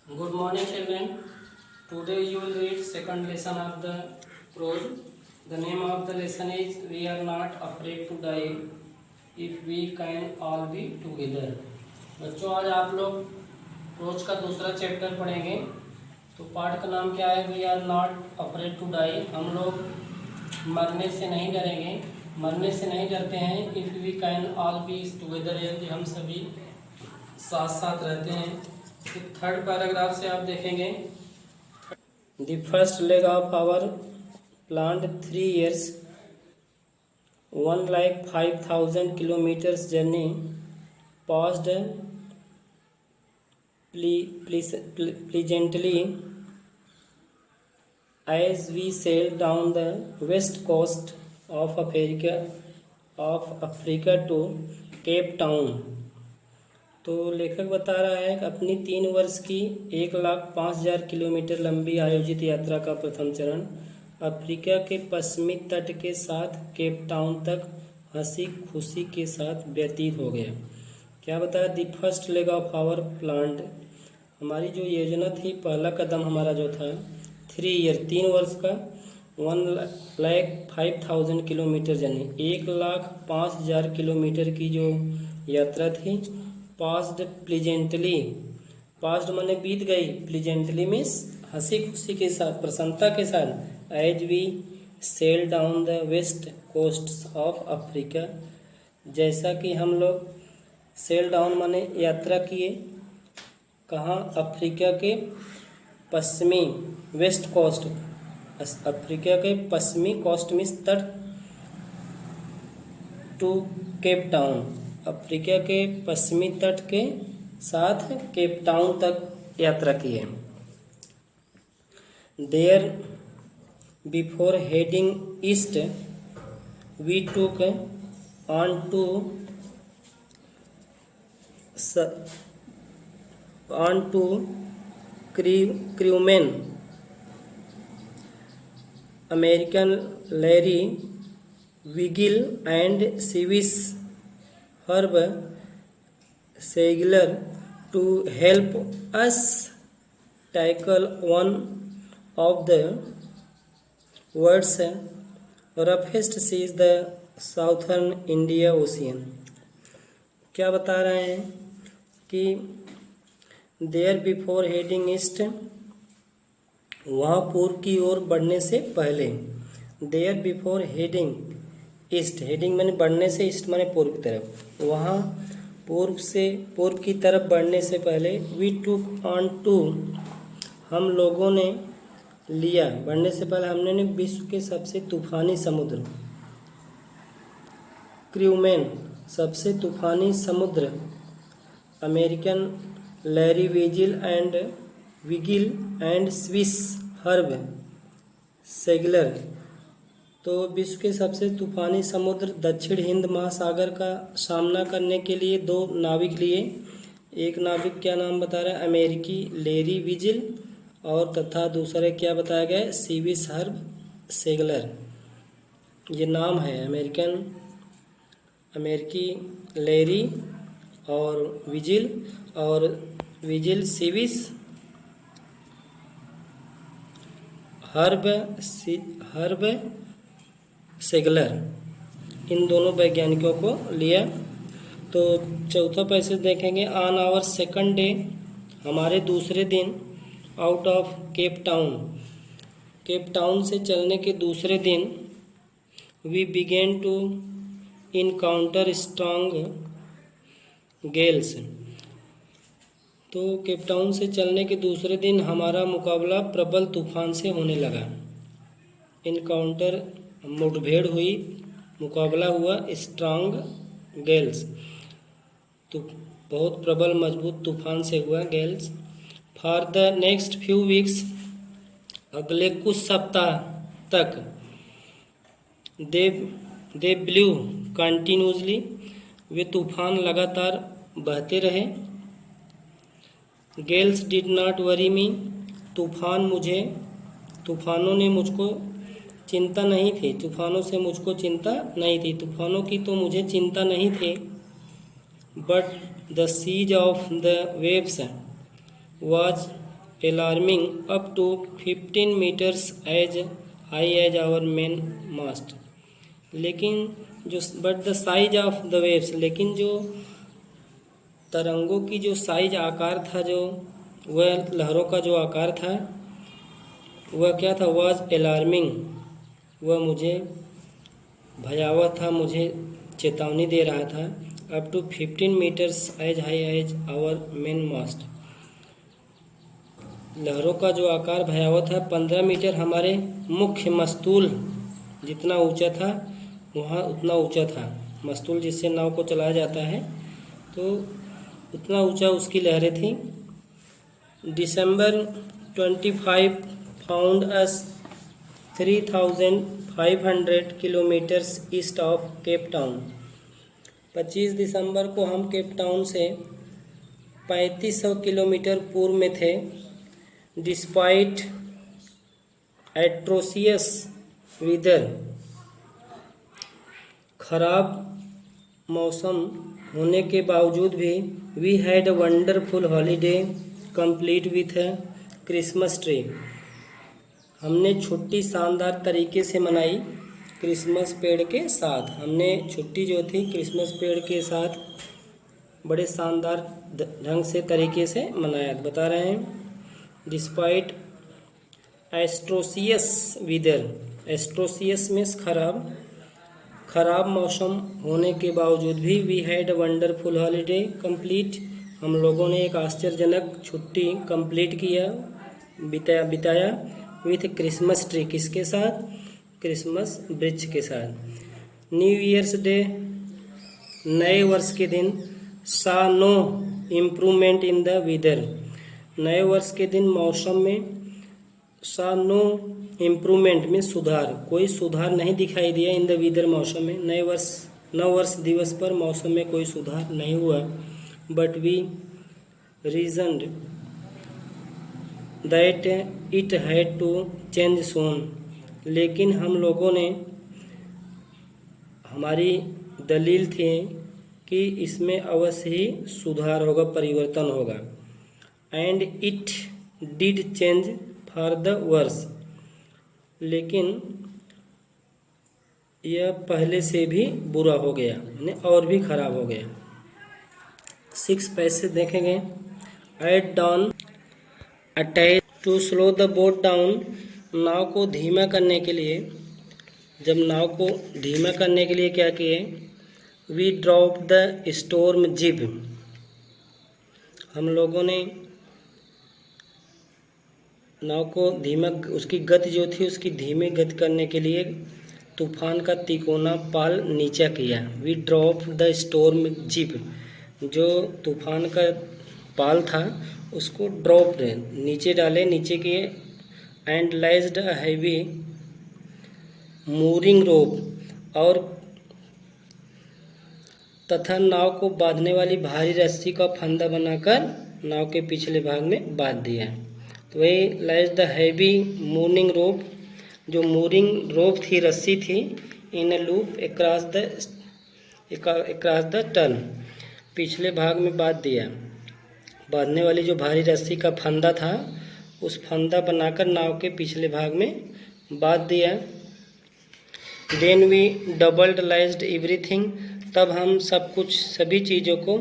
Good morning, children. Today you will read second lesson of the prose. The name of the lesson is "We are not afraid to die if we can all be together." बच्चों, आज आप लोग pros का दूसरा chapter पढ़ेंगे। तो पाठ का नाम क्या है? We are not afraid to die. हम लोग मरने से नहीं डरेंगे, मरने से नहीं डरते हैं। If we can all be together, यदि हम सभी साथ साथ रहते हैं। तो थर्ड पैराग्राफ से आप देखेंगे, the first leg of our planned 3 years 1,05,000 kilometers journey passed pleasantly as we sailed down the west coast of Africa to Cape Town। तो लेखक बता रहा है कि अपनी 3 वर्ष की 1,05,000 किलोमीटर लंबी आयोजित यात्रा का प्रथम चरण अफ्रीका के पश्चिमी तट के साथ केप टाउन तक हंसी खुशी के साथ व्यतीत हो गया। क्या बताया? The first leg of our planned, हमारी जो योजना थी, पहला कदम हमारा जो था 3 वर्ष का 1,05,000 किलोमीटर जर्नी, 1,05,000 किलोमीटर की जो यात्रा थी। पास्ड प्लीजेंटली, पास्ड माने बीत गई, प्लीजेंटली मीन्स हंसी खुशी के साथ, प्रसन्नता के साथ। As we sail down the west coast of Africa, जैसा कि हम लोग सेल डाउन माने यात्रा किए, कहाँ? अफ्रीका के पश्चिमी, वेस्ट कोस्ट, अफ्रीका के पश्चिमी कोस्ट मीन्स तट, टू केप टाउन, अफ्रीका के पश्चिमी तट के साथ केप टाउन तक यात्रा की है। There before heading east we took on two crewman American Larry Vigil and Swiss Herb Segler to help us tackle one of the world's roughest seas, the Southern India Ocean। क्या बता रहे हैं कि there before heading east, वहाँ पूर्व की ओर बढ़ने से पहले, there before heading east, heading माने बढ़ने से, east माने पूर्व की तरफ, वहाँ पूर्व की तरफ बढ़ने से पहले वी टूक ऑन टू, हम लोगों ने लिया, बढ़ने से पहले हमने विश्व के सबसे तूफानी समुद्र, क्रूमैन सबसे तूफानी समुद्र, American Larry Vigil and Swiss Herb Segler, तो विश्व के सबसे तूफानी समुद्र दक्षिण हिंद महासागर का सामना करने के लिए 2 नाविक लिए। एक नाविक क्या नाम बता रहा है? अमेरिकी लैरी विजिल, और तथा दूसरे क्या बताया गया? सिविस हर्ब सेगलर। ये नाम है अमेरिकी लैरी और विजिल सिविस हर्ब सेगलर, इन दोनों वैज्ञानिकों को लिया। तो चौथा पैसेज देखेंगे, ऑन आवर सेकंड डे, हमारे दूसरे दिन, आउट ऑफ केप टाउन से चलने के दूसरे दिन, we began to encounter strong gales, तो केप टाउन से चलने के दूसरे दिन हमारा मुकाबला प्रबल तूफान से होने लगा। इनकाउंटर मुठभेड़ हुई, मुकाबला हुआ, स्ट्रॉन्ग गेल्स तो बहुत प्रबल मजबूत तूफान से हुआ, Gales. For the next few weeks, अगले कुछ सप्ताह तक, दे ब्लू कंटिन्यूसली, वे तूफान लगातार बहते रहे। गेल्स डिड नॉट वरी मी, तूफानों ने मुझको चिंता नहीं थी, तूफानों से मुझको चिंता नहीं थी, तूफानों की तो मुझे चिंता नहीं थी। But the seas of the waves was alarming up to 15 meters as high as our main mast. लेकिन जो but the size of the waves, लेकिन जो तरंगों की जो साइज आकार था, जो वह लहरों का जो आकार था वह क्या था, वाज अलार्मिंग, वह मुझे भयावह था, मुझे चेतावनी दे रहा था। Up to 15 metres as high as our main mast, लहरों का जो आकार भयावह था, 15 मीटर हमारे मुख्य मस्तूल जितना ऊंचा था वहाँ उतना ऊंचा था। मस्तूल जिससे नाव को चलाया जाता है तो उतना ऊंचा उसकी लहरें थीं। दिसंबर 25 found us 3500 kilometres east of Cape Town. 25 दिसंबर को हम केप टाउन से 3500 किलोमीटर पूर्व में थे। डिस्पाइट एट्रोसियस वेदर, खराब मौसम होने के बावजूद भी, we had a wonderful holiday complete with Christmas tree, हमने छुट्टी शानदार तरीके से मनाई क्रिसमस पेड़ के साथ। हमने छुट्टी जो थी क्रिसमस पेड़ के साथ बड़े शानदार ढंग से तरीके से मनाया, बता रहे हैं। Despite atrocious weather, atrocious means खराब मौसम होने के बावजूद भी, we had a wonderful holiday complete, हम लोगों ने एक आश्चर्यजनक छुट्टी कंप्लीट किया, बिताया विथ क्रिसमस ट्री, किसके साथ, क्रिसमस वृक्ष के साथ। न्यू ईयर्स डे, नए वर्ष के दिन, saw no improvement in the weather, नए वर्ष के दिन मौसम में, सा नो इम्प्रूवमेंट में सुधार, कोई सुधार नहीं दिखाई दिया इन द वेदर, मौसम में, नव वर्ष दिवस पर मौसम में कोई सुधार नहीं हुआ। But we reasoned that it had to change soon, लेकिन हम लोगों ने, हमारी दलील थी कि इसमें अवश्य ही सुधार होगा, परिवर्तन होगा। And it did change for the worse, लेकिन यह पहले से भी बुरा हो गया, यानी और भी खराब हो गया। 6 पैसे देखेंगे। At down attach to slow the boat down, नाव को धीमा करने के लिए, जब नाव को धीमा करने के लिए क्या किए, वी ड्रॉप द स्टॉर्म जिब, हम लोगों ने नाव को धीमा, उसकी गति जो थी उसकी धीमी गति करने के लिए तूफान का तिकोना पाल नीचा किया। वी ड्रॉप द स्टॉर्म जिब, जो तूफान का पाल था उसको ड्रॉप नीचे डाले, नीचे किए। एंड लाइज्ड अ हैवी मूरिंग रोप, और तथा नाव को बांधने वाली भारी रस्सी का फंदा बनाकर नाव के पिछले भाग में बांध दिया। तो वही lies the heavy mooring rope, जो मूरिंग रोप थी, रस्सी थी, in a loop across the turn, पिछले भाग में बांध दिया। बांधने वाली जो भारी रस्सी का फंदा था उस फंदा बनाकर नाव के पिछले भाग में बांध दिया। देन वी डबल्ड लाइज्ड एवरीथिंग, तब हम सब कुछ, सभी चीज़ों को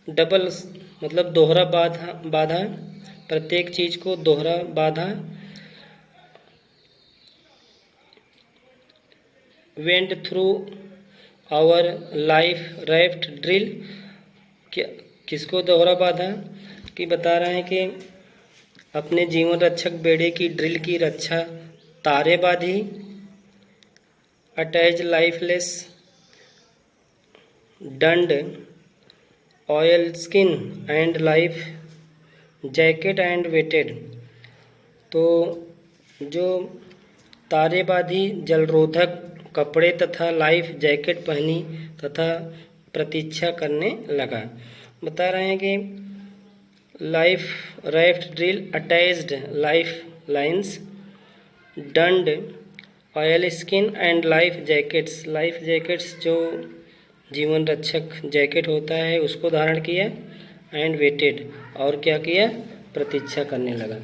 डबल मतलब दोहरा बांधा, प्रत्येक चीज़ को दोहरा बांधा। Went through our life raft drill, किसको दोहरा बांधा, कि बता रहे हैं कि अपने जीवन रक्षक बेड़े की ड्रिल की रक्षा तारे बांधी। अटैच लाइफलेस डंड oil skin and life jacket and weighted, तो जो तारे बांधी, जलरोधक कपड़े तथा लाइफ जैकेट पहनी तथा प्रतीक्षा करने लगा। बता रहे हैं कि life raft drill, attached lifelines, donned oil skin and life jackets जो जीवन रक्षक जैकेट होता है उसको धारण किया। एंड वेटेड, और क्या किया, प्रतीक्षा करने लगा।